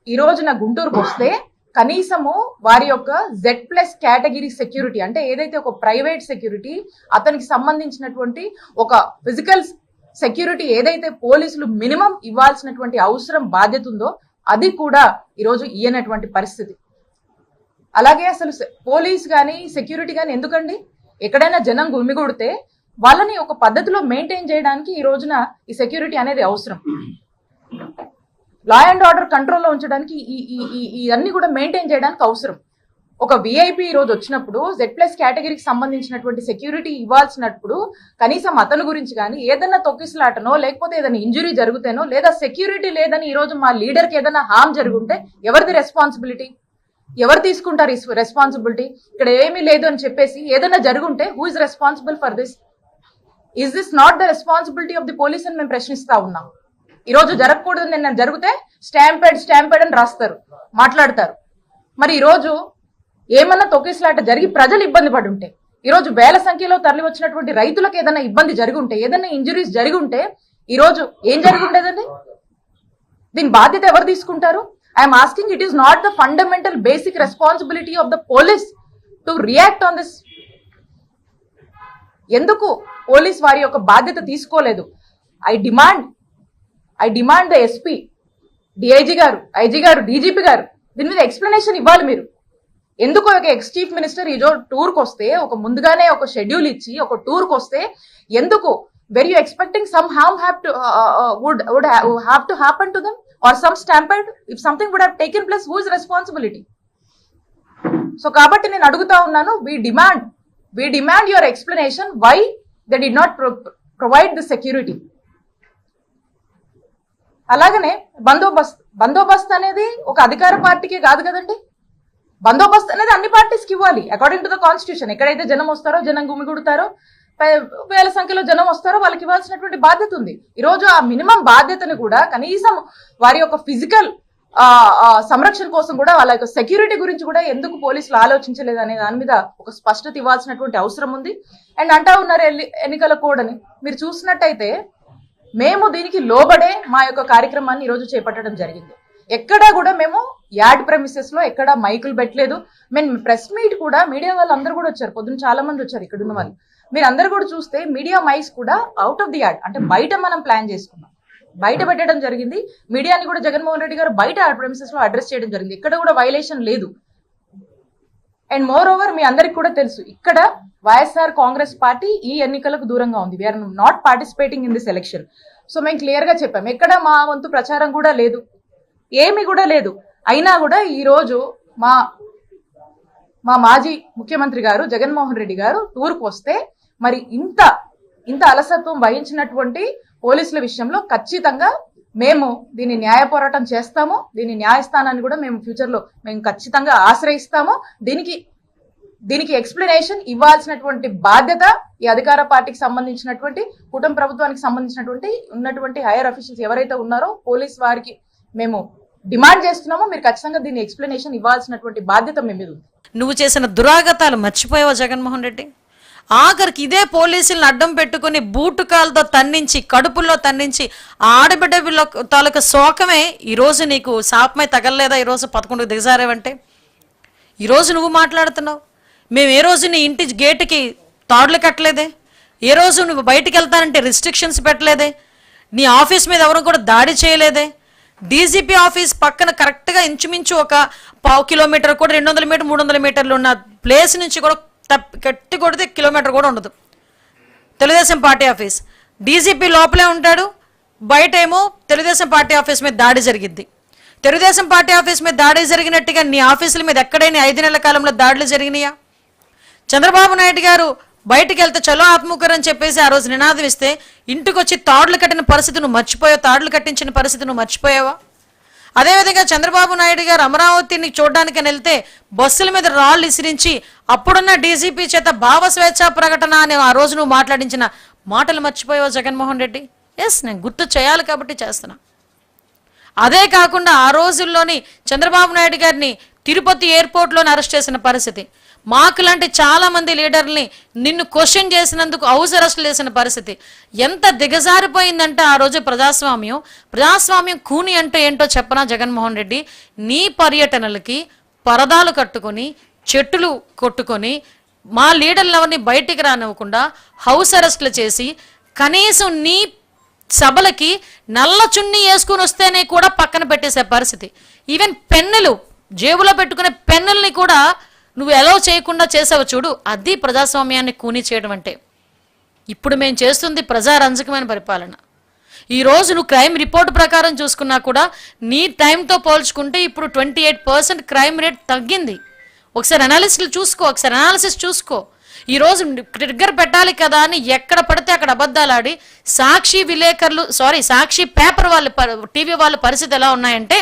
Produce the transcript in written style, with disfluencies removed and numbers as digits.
ఈ రోజున గుంటూరుకు వస్తే కనీసము వారి యొక్క Z+ కేటగిరీ సెక్యూరిటీ, అంటే ఏదైతే ఒక ప్రైవేట్ సెక్యూరిటీ అతనికి సంబంధించినటువంటి ఒక ఫిజికల్ సెక్యూరిటీ ఏదైతే పోలీసులు మినిమం ఇవ్వాల్సినటువంటి అవసరం బాధ్యత ఉందో అది కూడా ఈరోజు ఇయ్యనటువంటి పరిస్థితి. అలాగే అసలు పోలీస్ కానీ సెక్యూరిటీ కానీ ఎందుకండి, ఎక్కడైనా జనం గుమిగూడితే వాళ్ళని ఒక పద్ధతిలో మెయింటైన్ చేయడానికి ఈ రోజున ఈ సెక్యూరిటీ అనేది అవసరం. లా అండ్ ఆర్డర్ కంట్రోల్లో ఉంచడానికి ఇవన్నీ కూడా మెయింటైన్ చేయడానికి అవసరం. ఒక విఐపి ఈ రోజు వచ్చినప్పుడు Z+ కేటగిరీకి సంబంధించినటువంటి సెక్యూరిటీ ఇవ్వాల్సినప్పుడు కనీసం అతని గురించి కానీ ఏదైనా తొక్కిసలాటనో లేకపోతే ఏదైనా ఇంజురీ జరుగుతేనో లేదా సెక్యూరిటీ లేదని ఈ రోజు మా లీడర్కి ఏదైనా హామ్ జరుగుంటే ఎవరిది రెస్పాన్సిబిలిటీ, ఎవరు తీసుకుంటారు ఈ రెస్పాన్సిబిలిటీ? ఇక్కడ ఏమీ లేదు అని చెప్పేసి ఏదైనా జరుగుంటే who is responsible for this? Is this not the responsibility of the police అని మేము ప్రశ్నిస్తా ఉన్నాం. ఈ రోజు జరగకూడదు, నిన్న జరిగితే స్టాంపెడ్ అని రాస్తారు, మాట్లాడతారు. మరి ఈ రోజు ఏమన్నా తొక్కిసలాట జరిగి ప్రజలు ఇబ్బంది పడి ఉంటే, ఈరోజు వేల సంఖ్యలో తరలి వచ్చినటువంటి రైతులకు ఏదైనా ఇబ్బంది జరిగి ఉంటే, ఏదైనా ఇంజురీస్ జరిగి ఉంటే ఈరోజు ఏం జరిగి ఉండేదండి? దీని బాధ్యత ఎవరు తీసుకుంటారు? I'm asking, it is not the fundamental basic responsibility of the police to react on this? ఎందుకు పోలీస్ వారి యొక్క బాధ్యత తీసుకోలేదు? I demand the SP, DIG గారు, ఐజీ గారు, డీజీపీ గారు దీని మీద ఎక్స్ప్లెనేషన్ ఇవ్వాలి మీరు. ఎందుకు ఒక ఎక్స్ చీఫ్ మినిస్టర్ ఈ రోజు టూర్కి వస్తే, ఒక ముందుగానే ఒక షెడ్యూల్ ఇచ్చి ఒక టూర్కి వస్తే ఎందుకు where you expecting some harm would have to happen to them or some stampede? If something would have taken place, who is responsibility? So కాబట్టి నేను అడుగుతా ఉన్నాను, we demand your explanation why they did not provide the security. అలాగనే బందోబస్తు అనేది ఒక అధికార పార్టీకే కాదు కదండి. బందోబస్తు అనేది అన్ని పార్టీస్కి ఇవ్వాలి అకార్డింగ్ టు ద కాన్స్టిట్యూషన్. ఎక్కడైతే జనం వస్తారో, జనం గుమిగుడతారో, వేల సంఖ్యలో జనం వస్తారో వాళ్ళకి ఇవ్వాల్సినటువంటి బాధ్యత ఉంది. ఈరోజు ఆ మినిమం బాధ్యతను కూడా కనీసం వారి యొక్క ఫిజికల్ సంరక్షణ కోసం కూడా, వాళ్ళ యొక్క సెక్యూరిటీ గురించి కూడా ఎందుకు పోలీసులు ఆలోచించలేదు అనే దాని మీద ఒక స్పష్టత ఇవ్వాల్సినటువంటి అవసరం ఉంది. అండ్ అంటా ఉన్నారు ఎన్నికల కోడ్ అని. మీరు చూసినట్టయితే మేము దీనికి లోబడే మా యొక్క కార్యక్రమాన్ని ఈరోజు చేపట్టడం జరిగింది. ఎక్కడా కూడా మేము యాడ్ ప్రెమిసెస్ లో ఎక్కడ మైకులు పెట్టలేదు. మేము ప్రెస్ మీట్ కూడా మీడియా వాళ్ళు అందరూ కూడా వచ్చారు, పొద్దున్న చాలా మంది వచ్చారు ఇక్కడ ఉన్న వాళ్ళు. మీరు అందరు కూడా చూస్తే మీడియా మైక్స్ కూడా అవుట్ ఆఫ్ ది యాడ్, అంటే బయట మనం ప్లాన్ చేసుకున్నాం, బయట పెట్టడం జరిగింది. మీడియాని కూడా జగన్మోహన్ రెడ్డి గారు బయట యాడ్ ప్రెమిసెస్ లో అడ్రస్ చేయడం జరిగింది. ఎక్కడ కూడా వైలేషన్ లేదు. అండ్ మోర్ ఓవర్ మీ అందరికి కూడా తెలుసు, ఇక్కడ వైఎస్ఆర్ కాంగ్రెస్ పార్టీ ఈ ఎన్నికలకు దూరంగా ఉంది. We're not participating in this election. So మేము క్లియర్ గా చెప్పాం, ఎక్కడ మా వంతు ప్రచారం కూడా లేదు, ఏమి కూడా లేదు. అయినా కూడా ఈరోజు మా మాజీ ముఖ్యమంత్రి గారు జగన్మోహన్ రెడ్డి గారు టూర్కు వస్తే మరి ఇంత అలసత్వం వహించినటువంటి పోలీసుల విషయంలో ఖచ్చితంగా మేము దీన్ని న్యాయ పోరాటం చేస్తాము. దీని న్యాయస్థానాన్ని కూడా మేము ఫ్యూచర్ లో మేము ఖచ్చితంగా ఆశ్రయిస్తాము. దీనికి ఎక్స్ప్లెనేషన్ ఇవ్వాల్సినటువంటి బాధ్యత ఈ అధికార పార్టీకి సంబంధించినటువంటి, కుటుంబ ప్రభుత్వానికి ఉన్నటువంటి హైయర్ అఫీషియల్స్ ఎవరైతే ఉన్నారో పోలీస్ వారికి మేము డిమాండ్ చేస్తున్నామో మీరు ఖచ్చితంగా దీన్ని ఎక్స్ప్లెనేషన్ ఇవ్వాల్సినటువంటి బాధ్యత మీ మీద ఉంది. నువ్వు చేసిన దురాగతాలు మర్చిపోయావా జగన్మోహన్ రెడ్డి? ఆఖరికి ఇదే పోలీసులను అడ్డం పెట్టుకుని బూటుకాలతో తన్నించి, కడుపుల్లో తన్నించి ఆడబిడ్డ తాలూకా శోకమే ఈరోజు నీకు శాపమై తగలలేదా? ఈరోజు 11కు దిగజారేవంటే ఈరోజు నువ్వు మాట్లాడుతున్నావు. మేము ఏ రోజు నీ ఇంటి గేటుకి తాడులు కట్టలేదే, ఏ రోజు నువ్వు బయటికి వెళ్తానంటే రిస్ట్రిక్షన్స్ పెట్టలేదే, నీ ఆఫీస్ మీద ఎవరు కూడా దాడి చేయలేదే. డీజీపీ ఆఫీస్ పక్కన కరెక్ట్గా ఇంచుమించు ఒక 1/4 కిలోమీటర్ కూడా 200 మీటర్ 300 మీటర్లు ఉన్న ప్లేస్ నుంచి కూడా కట్టి కొడితే కిలోమీటర్ కూడా ఉండదు తెలుగుదేశం పార్టీ ఆఫీస్. డీజీపీ లోపలే ఉంటాడు, బయట ఏమో తెలుగుదేశం పార్టీ ఆఫీస్ మీద దాడి జరిగింది. తెలుగుదేశం పార్టీ ఆఫీస్ మీద దాడి జరిగినట్టుగా నీ ఆఫీసుల మీద ఎక్కడైనా 5 నెలల కాలంలో దాడులు జరిగినాయా? చంద్రబాబు నాయుడు గారు బయటికి వెళ్తే చలో ఆత్మకూరు అని చెప్పేసి ఆ రోజు నినాదం ఇస్తే ఇంటికి వచ్చి తాడులు కట్టిన పరిస్థితి నువ్వు మర్చిపోయావు, తాడులు కట్టించిన పరిస్థితి నువ్వు మర్చిపోయావా? అదేవిధంగా చంద్రబాబు నాయుడు గారు అమరావతిని చూడడానికి వెళ్తే బస్సుల మీద రాళ్ళు ఇసిరించి అప్పుడున్న డీజీపీ చేత భావ స్వేచ్ఛా ప్రకటన అని ఆ రోజు నువ్వు మాట్లాడించిన మాటలు మర్చిపోయావు జగన్మోహన్ రెడ్డి? ఎస్, నేను గుర్తు చేయాలి కాబట్టి చేస్తున్నా. అదే కాకుండా ఆ రోజుల్లోని చంద్రబాబు నాయుడు గారిని తిరుపతి ఎయిర్పోర్ట్లోనే అరెస్ట్ చేసిన పరిస్థితి, మాకు లాంటి చాలా మంది లీడర్ని నిన్ను క్వశ్చన్ చేసినందుకు హౌస్ అరెస్ట్ చేసిన పరిస్థితి ఎంత దిగజారిపోయిందంటే ఆ రోజు ప్రజాస్వామ్యం కూని అంటే ఏంటో చెప్పనా జగన్మోహన్ రెడ్డి? నీ పర్యటనలకి పరదాలు కట్టుకొని చెట్టులు కొట్టుకొని మా లీడర్లు ఎవరిని బయటికి రానివ్వకుండా హౌస్ అరెస్టులు చేసి కనీసం నీ సభలకి నల్ల చున్నీ వేసుకుని వస్తేనే కూడా పక్కన పెట్టేసే పరిస్థితి. ఈవెన్ పెన్నులు జేబులో పెట్టుకునే పెన్నుల్ని కూడా నువ్వు ఎలా చేయకుండా చేసావు చూడు, అది ప్రజాస్వామ్యాన్ని కూని చేయడం అంటే. ఇప్పుడు మేము చేస్తుంది ప్రజారంజకమైన పరిపాలన. ఈరోజు నువ్వు క్రైమ్ రిపోర్ట్ ప్రకారం చూసుకున్నా కూడా నీ టైంతో పోల్చుకుంటే ఇప్పుడు 28% క్రైమ్ రేట్ తగ్గింది. ఒకసారి అనాలిసిస్ చూసుకో. ఈరోజు ట్రిగ్గర్ పెట్టాలి కదా అని ఎక్కడ పడితే అక్కడ అబద్ధాలు ఆడి సాక్షి పేపర్ వాళ్ళు టీవీ వాళ్ళ పరిస్థితి ఎలా ఉన్నాయంటే